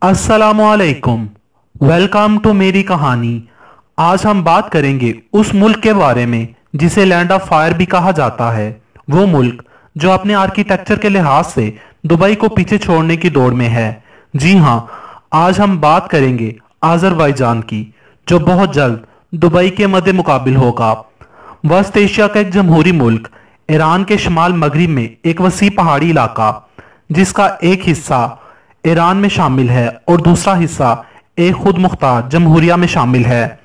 अस्सलामुअलैकुम। Welcome to मेरी कहानी। आज हम बात करेंगे उस मुल्क के बारे में जिसे लैंड ऑफ फायर भी कहा जाता है। वो मुल्क जो अपने आर्किटेक्चर के लिहाज से दुबई को पीछे छोड़ने की दौड़ में है। जी हाँ, आज हम बात करेंगे आज़रबाईजान की, जो बहुत जल्द दुबई के मद्दे मुकाबिल होगा। वस्त एशिया का एक जमहूरी मुल्क, ईरान के शमाल मगरिब में एक वसी पहाड़ी इलाका, जिसका एक हिस्सा ईरान में शामिल है और दूसरा हिस्सा एक खुद मुख्तार जमहूरिया में शामिल है।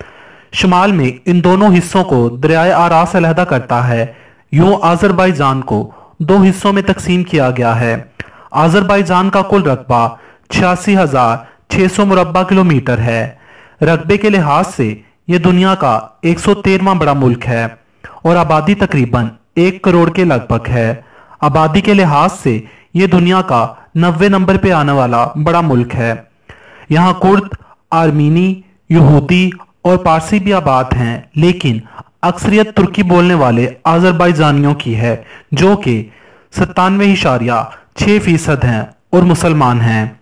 शमाल में इन दोनों हिस्सों को दरियाए आरास अलहदा करता है। यूं आज़रबाईजान को दो हिस्सों में तकसीम किया गया है। आज़रबाईजान का कुल रकबा 86,600 मुरब्बा किलोमीटर है। रकबे के लिहाज से यह दुनिया का 113वां बड़ा मुल्क है और आबादी तकरीबन 1 करोड़ के लगभग है। आबादी के लिहाज से यह दुनिया का 90 नंबर पे आने वाला बड़ा मुल्क है। यहाँ कुर्द, आर्मीनी, यहूदी और पारसी भी आबाद हैं, लेकिन अक्सरियत तुर्की बोलने वाले आज़रबाईजानियों की है, जो कि 97.6% हैं और मुसलमान हैं।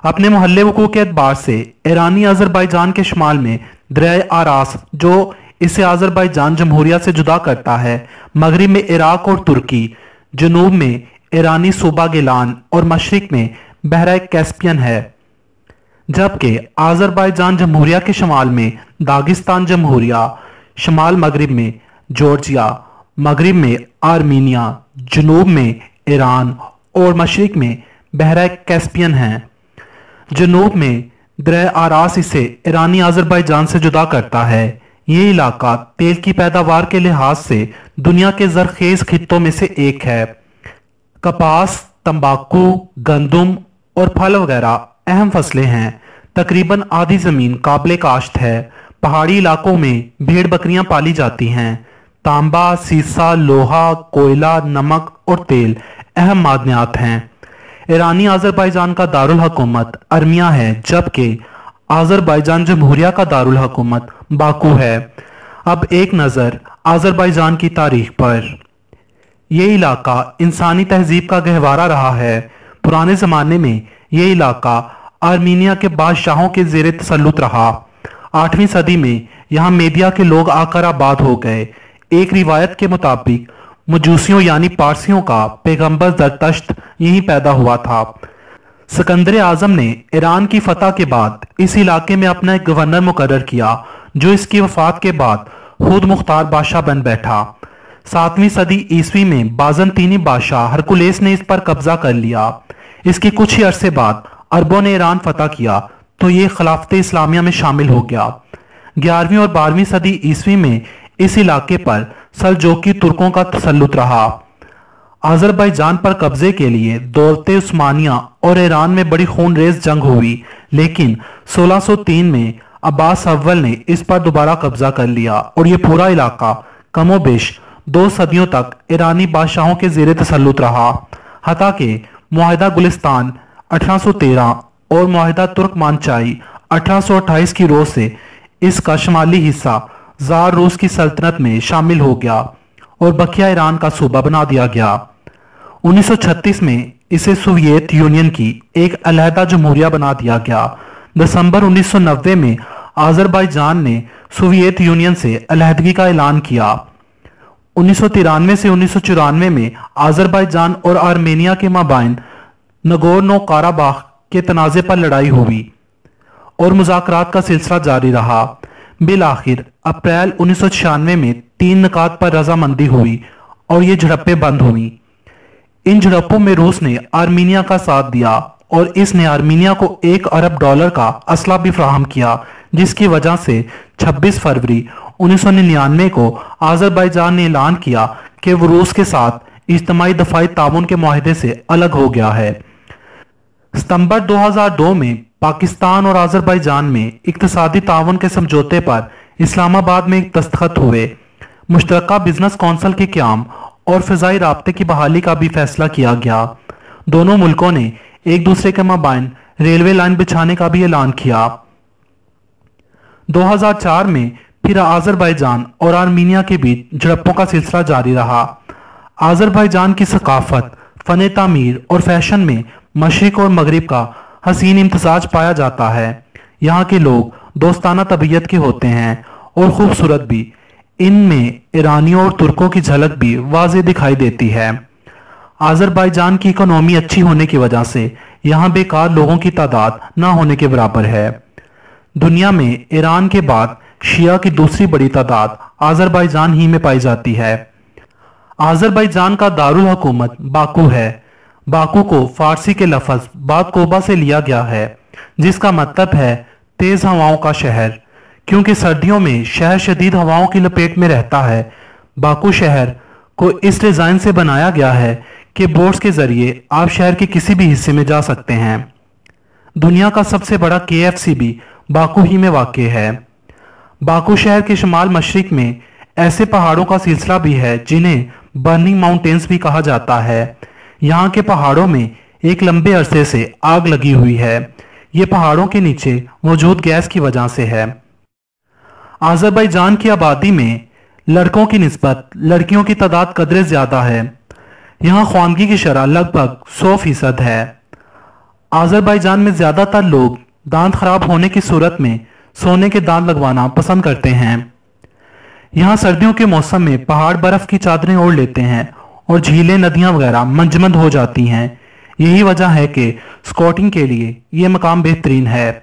अपने मोहल्ले वकूअ के एतबार से ईरानी आज़रबाईजान के शुमाल में दरियाए आरास, जो इसे आज़रबाईजान जमहूरिया से जुदा करता है, मगरिब में इराक और तुर्की, जनूब में ईरानी सूबा गिलान और मशरिक में बहरा कैस्पियन है। जबकि आज़रबाईजान जमहूरिया के शमाल में दागिस्तान जमहूरिया, शमाल मगरिब में जॉर्जिया, मगरिब में आर्मीनिया, जनूब में ईरान और मशरिक में बहरा कैस्पियन है। जनूब में दरिया आरास इसे ईरानी आज़रबाईजान से जुदा करता है। ये इलाका तेल की पैदावार के लिहाज से दुनिया के ज़रखेज़ खित्तों में से एक है। कपास, तंबाकू, गंदम और फल वगैरह अहम फसलें हैं। तकरीबन आधी ज़मीन काबिल काश्त है। पहाड़ी इलाकों में भेड़ बकरियां पाली जाती हैं। तांबा, सीसा, लोहा, कोयला, नमक और तेल अहम मादनियात हैं। ईरानी आज़रबाईजान का दारुल हुकूमत अर्मिया है, जबकि आज़रबाईजान जमहूरिया का दारुल हुकूमत बाकू है। अब एक नज़र आज़रबाईजान की तारीख पर। यह इलाका इंसानी तहजीब का गहवारा रहा है। पुराने ज़माने में यह इलाका आर्मीनिया के बादशाहों के ज़ेरे तसल्लुत रहा। 8वीं सदी में यहाँ मेदिया के लोग आकर आबाद हो गए। एक रिवायत के मुताबिक मजूसियों यानी पारसियों का पैगंबर ज़रतश्त यहीं पैदा हुआ था। सिकंदर आज़म ने ईरान की फतह के बाद इस इलाके में अपना एक गवर्नर मुकर्रर किया, जो इसकी वफात के बाद खुद मुख्तार बादशाह बन बैठा। 7वीं सदी ईस्वी में बाज़ंतीनी बादशाह हरकुलेस ने इस पर कब्जा कर लिया। इसके कुछ ही अरसे बाद अरबों ने ईरान फतह किया तो ये खिलाफत इस्लामिया में शामिल हो गया। 11वीं और 12वीं सदी ईस्वी में इस इलाके पर सलजोकी तुर्कों का तसल्लुत रहा। आज़रबाईजान पर कब्जे के लिए दौलत उस्मानिया और ईरान में बड़ी खूनरेज जंग हुई, लेकिन 1603 में अब्बास अव्वल ने इस पर दोबारा कब्जा कर लिया और ये पूरा इलाका कमोबेश 2 सदियों तक ईरानी बादशाहों के ज़ेरे तसल्लुत रहा। हता कि मुआहिदा गुलिस्तान 1813 और मुआहिदा तुर्कमानचाई 1828 की रोज से इसका शुमाली हिस्सा ज़ार रूस की सल्तनत में शामिल हो गया और बकिया ईरान का सूबा बना दिया गया। 1936 में इसे सोवियत यूनियन की एक अलहदा जमहूरिया बना दिया गया। दिसंबर 1990 में आज़रबाईजान ने सोवियत यूनियन से अलहदगी का ऐलान किया। 1993 से 1994 में आज़रबाईजान और आर्मेनिया के माबाइन नगोर्नो काराबाख के तनाज़े पर लड़ाई हुई और मुज़ाकरात का सिलसिला जारी रहा। बिल आखिर अप्रैल 1996 में 3 निकात पर रजामंदी हुई और ये झड़पें बंद हुई। इन झड़पों में रूस ने आर्मीनिया का साथ दिया और इसने आर्मीनिया को $1 अरब का असला भी फराहम किया, जिसकी वजह से 26 फरवरी 1999 को आज़रबाईजान ने ऐलान किया कि वो रूस के साथ इज्तिमाई दफाई ताउन के मुआहदे से अलग हो गया है। सितंबर 2002 में पाकिस्तान और आज़रबाईजान में इक्तिसादी ताउन के समझौते पर इस्लामाबाद में एक दस्तखत हुए। मुश्तरका बिजनेस कौंसिल के क़याम और फ़िज़ाई राब्ते की बहाली का भी फैसला किया गया। दोनों मुल्कों ने एक दूसरे के माबाइन रेलवे लाइन बिछाने का भी ऐलान किया। 2004 में फिर आज़रबाईजान और आर्मीनिया के बीच झड़पों का सिलसिला जारी रहा। आज़रबाईजान की सकाफत, फ़न तामीर और फैशन में मशरिक और मगरिब का हसीन इम्तिजाज पाया जाता है। यहाँ के लोग दोस्ताना तबीयत के होते हैं और खूबसूरत भी। इनमें ईरानियों और तुर्कों की झलक भी वाज़ेह दिखाई देती है। आज़रबाईजान की इकोनॉमी अच्छी होने की वजह से यहाँ बेकार लोगों की तादाद ना होने के बराबर है। दुनिया में ईरान के बाद शिया की दूसरी बड़ी तादाद आज़रबाईजान ही में पाई जाती है। आज़रबाईजान का दारुल हुकूमत बाकू है। बाकू को फारसी के लफ्ज़ बादकोबा से लिया गया है, जिसका मतलब है तेज हवाओं का शहर। क्योंकि सर्दियों में शहर शदीद हवाओं की लपेट में रहता है, बाकू शहर को इस डिज़ाइन से बनाया गया है कि बोट्स के जरिए आप शहर के किसी भी हिस्से में जा सकते हैं। दुनिया का सबसे बड़ा KFC भी बाकू ही में वाक़ है। बाकू शहर के शुमाल मशरिक में ऐसे पहाड़ों का सिलसिला भी है जिन्हें बर्निंग माउंटेन्स भी कहा जाता है। यहाँ के पहाड़ों में एक लंबे अरसे से आग लगी हुई है। ये पहाड़ों के नीचे मौजूद गैस की वजह से है। आज़रबाईजान की आबादी में लड़कों की निस्बत लड़कियों की तादाद कदरे ज़्यादा है। यहाँ ख्वानगी की शरह लगभग 100% है। आज़रबाईजान में ज़्यादातर लोग दांत खराब होने की सूरत में सोने के दांत लगवाना पसंद करते हैं। यहाँ सर्दियों के मौसम में पहाड़ बर्फ की चादरें ओढ़ लेते हैं और झीलें नदियाँ वगैरह मंजमद हो जाती हैं। यही वजह है कि स्काउटिंग के लिए ये मकाम बेहतरीन है।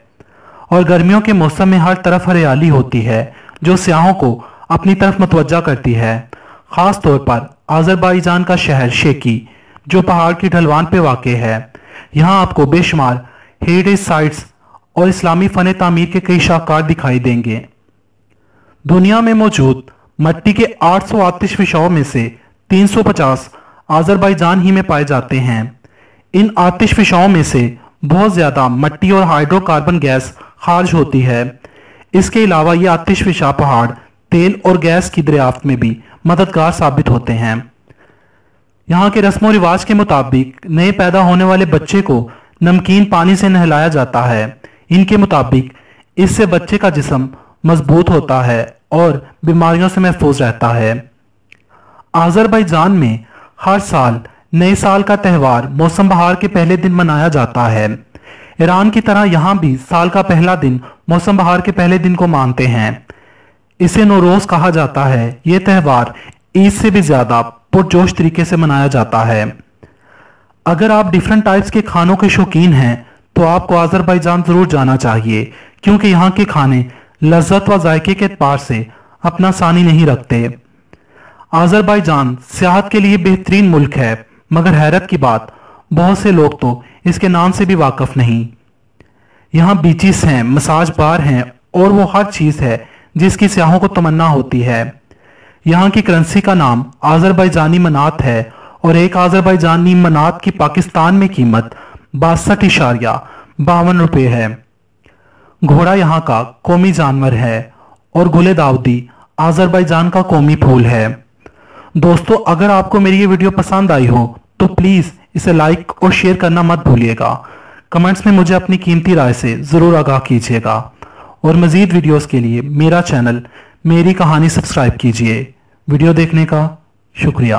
और गर्मियों के मौसम में हर तरफ हरियाली होती है जो सियाहों को अपनी तरफ मतवज्जा करती है। ख़ास तौर पर आज़रबाईजान का शहर शेकी जो पहाड़ की ढलवान पे वाक़ है। यहाँ आपको बेशुमार हेरिटेज साइट्स और इस्लामी फ़न तामीर के कई शाहकार दिखाई देंगे। दुनिया में मौजूद मट्टी के 800 आतिशफशाओं में से 350 आज़रबाईजान ही में पाए जाते हैं। इन आतिशफशाओं में से बहुत ज़्यादा मट्टी और हाइड्रोकार्बन गैस खारिज होती है। इसके अलावा ये आतिशफशा पहाड़ तेल और गैस की दरियाफ्त में भी मददगार साबित होते हैं। यहाँ के रस्म व रिवाज के मुताबिक नए पैदा होने वाले बच्चे को नमकीन पानी से नहलाया जाता है। इनके मुताबिक इससे बच्चे का जिस्म मजबूत होता है और बीमारियों से महफूज रहता है। आज़रबाईजान में हर साल नए साल का त्यौहार मौसम बहार के पहले दिन मनाया जाता है। ईरान की तरह यहाँ भी साल का पहला दिन मौसम बहार के पहले दिन को मानते हैं। इसे नौरोज कहा जाता है। ये त्यौहार ईद से भी ज़्यादा पुरजोश तरीके से मनाया जाता है। अगर आप डिफरेंट टाइप्स के खानों के शौकीन हैं तो आपको आज़रबाईजान ज़रूर जाना चाहिए, क्योंकि यहाँ के खाने लज्जत व जायके के एतबार से अपना सानी नहीं रखते। आज़रबाईजान सियाहत के लिए बेहतरीन मुल्क है, मगर हैरत की बात बहुत से लोग तो इसके नाम से भी वाकिफ नहीं। यहाँ बीचेस हैं, मसाज बार हैं और वो हर चीज़ है जिसकी सियाहों को तमन्ना होती है। यहाँ की करेंसी का नाम आज़रबाईजानी मनात है और एक आज़रबाईजानी मनात की पाकिस्तान में कीमत 62.52 रुपये है। घोड़ा यहाँ का कौमी जानवर है और गुले दाऊदी आज़रबाईजान का कौमी फूल है। दोस्तों, अगर आपको मेरी ये वीडियो पसंद आई हो तो प्लीज़ इसे लाइक और शेयर करना मत भूलिएगा। कमेंट्स में मुझे अपनी कीमती राय से ज़रूर आगाह कीजिएगा और मज़ीद वीडियोस के लिए मेरा चैनल मेरी कहानी सब्सक्राइब कीजिए। वीडियो देखने का शुक्रिया।